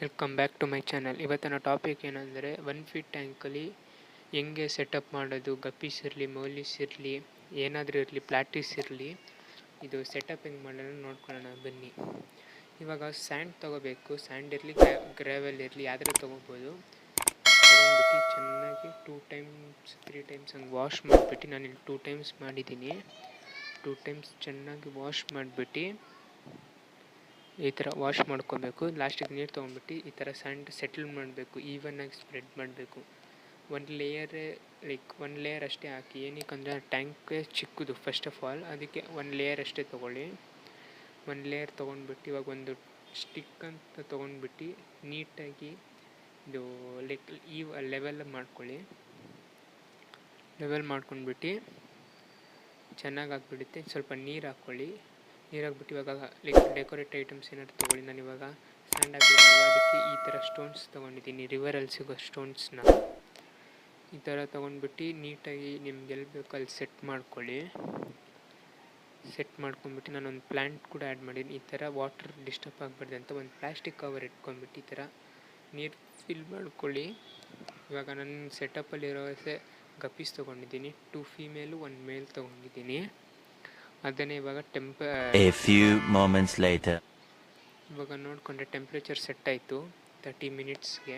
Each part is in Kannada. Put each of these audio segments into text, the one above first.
Welcome back to my channel. ಇವತ್ತಿನ ಟಾಪಿಕ್ ಏನಂದರೆ 1 ಫೀಟ್ ಟ್ಯಾಂಕಲ್ಲಿ ಹೆಂಗೆ ಸೆಟಪ್ ಮಾಡೋದು. ಗಪ್ಪೀಸ್ ಇರಲಿ, ಮೌಲೀಸ್ ಇರಲಿ, ಏನಾದರೂ ಇರಲಿ, ಪ್ಲಾಟಿಸ್ ಇರಲಿ, ಇದು ಸೆಟಪ್ ಹೆಂಗೆ ಮಾಡೋಣ ನೋಡ್ಕೊಳ್ಳೋಣ ಬನ್ನಿ. ಇವಾಗ ಸ್ಯಾಂಡ್ ತೊಗೋಬೇಕು. ಸ್ಯಾಂಡ್ ಇರಲಿ, ಗ್ರಾವೆಲ್ ಇರಲಿ, ಯಾವ್ದಾರು ತೊಗೋಬೋದು. ತೊಗೊಂಡ್ಬಿಟ್ಟು ಚೆನ್ನಾಗಿ 2 ಟೈಮ್ಸ್ 3 ಟೈಮ್ಸ್ ಹಂಗೆ ವಾಶ್ ಮಾಡಿಬಿಟ್ಟು, ನಾನಿಲ್ಲಿ 2 ಟೈಮ್ಸ್ ಮಾಡಿದ್ದೀನಿ. 2 ಟೈಮ್ಸ್ ಚೆನ್ನಾಗಿ ವಾಶ್ ಮಾಡಿಬಿಟ್ಟು ಈ ಥರ ವಾಶ್ ಮಾಡ್ಕೊಬೇಕು. ಲಾಸ್ಟಿಗೆ ನೀರು ತೊಗೊಂಡ್ಬಿಟ್ಟು ಈ ಥರ ಸ್ಯಾಂಡ್ ಸೆಟಲ್ ಮಾಡಬೇಕು, ಈವನ್ನಾಗಿ ಸ್ಪ್ರೆಡ್ ಮಾಡಬೇಕು. ಒಂದು ಲೇಯರ್ ಅಷ್ಟೇ ಹಾಕಿ. ಏನಕ್ಕಂದರೆ ಟ್ಯಾಂಕ್ ಚಿಕ್ಕದು ಫಸ್ಟ್ ಆಫ್ ಆಲ್, ಅದಕ್ಕೆ 1 ಲೇಯರ್ ಅಷ್ಟೇ ತೊಗೊಳ್ಳಿ. 1 ಲೇಯರ್ ತೊಗೊಂಡ್ಬಿಟ್ಟು ಇವಾಗ ಒಂದು ಸ್ಟಿಕ್ ಅಂತ ತೊಗೊಂಡ್ಬಿಟ್ಟು ನೀಟಾಗಿ ಇದು ಲೆವೆಲ್ ಮಾಡ್ಕೊಳ್ಳಿ. ಲೆವೆಲ್ ಮಾಡ್ಕೊಂಡ್ಬಿಟ್ಟು ಚೆನ್ನಾಗಿ ಹಾಕ್ಬಿಡುತ್ತೆ. ಸ್ವಲ್ಪ ನೀರು ಹಾಕ್ಕೊಳ್ಳಿ. ನೀರು ಹಾಕ್ಬಿಟ್ಟು ಇವಾಗ ಡೆಕೋರೇಟ್ ಐಟಮ್ಸ್ ಏನಾದ್ರು ತೊಗೊಳ್ಳಿ. ನಾನು ಇವಾಗ ಸ್ಯಾಂಡ್ ಹಾಕಿದ್ದೀನಿ, ಅದಕ್ಕೆ ಈ ಥರ ಸ್ಟೋನ್ಸ್ ತೊಗೊಂಡಿದ್ದೀನಿ. ರಿವರಲ್ಲಿ ಸಿಗೋ ಸ್ಟೋನ್ಸ್ನ ಈ ಥರ ತೊಗೊಂಡ್ಬಿಟ್ಟು ನೀಟಾಗಿ ನಿಮ್ಗೆ ಎಲ್ಲಿ ಬೇಕೋ ಅಲ್ಲಿ ಸೆಟ್ ಮಾಡ್ಕೊಳ್ಳಿ. ಸೆಟ್ ಮಾಡ್ಕೊಂಡ್ಬಿಟ್ಟು ನಾನೊಂದು ಪ್ಲ್ಯಾಂಟ್ ಕೂಡ ಆ್ಯಡ್ ಮಾಡೀನಿ. ಈ ಥರ ವಾಟರ್ ಡಿಸ್ಟರ್ಬ್ ಆಗಬಾರ್ದು ಅಂತ ಒಂದು ಪ್ಲಾಸ್ಟಿಕ್ ಕವರ್ ಇಟ್ಕೊಂಡ್ಬಿಟ್ಟು ಈ ಥರ ನೀರು ಫಿಲ್ ಮಾಡ್ಕೊಳ್ಳಿ. ಇವಾಗ ನನ್ನ ಸೆಟಪ್ಪಲ್ಲಿರೋ ಗಪ್ಪೀಸ್ ತೊಗೊಂಡಿದ್ದೀನಿ. 2 ಫೀಮೇಲು 1 ಮೇಲ್ ತೊಗೊಂಡಿದ್ದೀನಿ. ಅದನ್ನೇ ಇವಾಗ A few moments later. ಇವಾಗ ನೋಡಿಕೊಂಡ್ರೆ ಟೆಂಪ್ರೇಚರ್ ಸೆಟ್ ಆಯಿತು 30 ಮಿನಿಟ್ಸ್ಗೆ.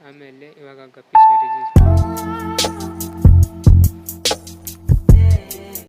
ಆಮೇಲೆ ಇವಾಗ ಗಪ್ಪೀಸ್ನ ರಿಲೀಸ್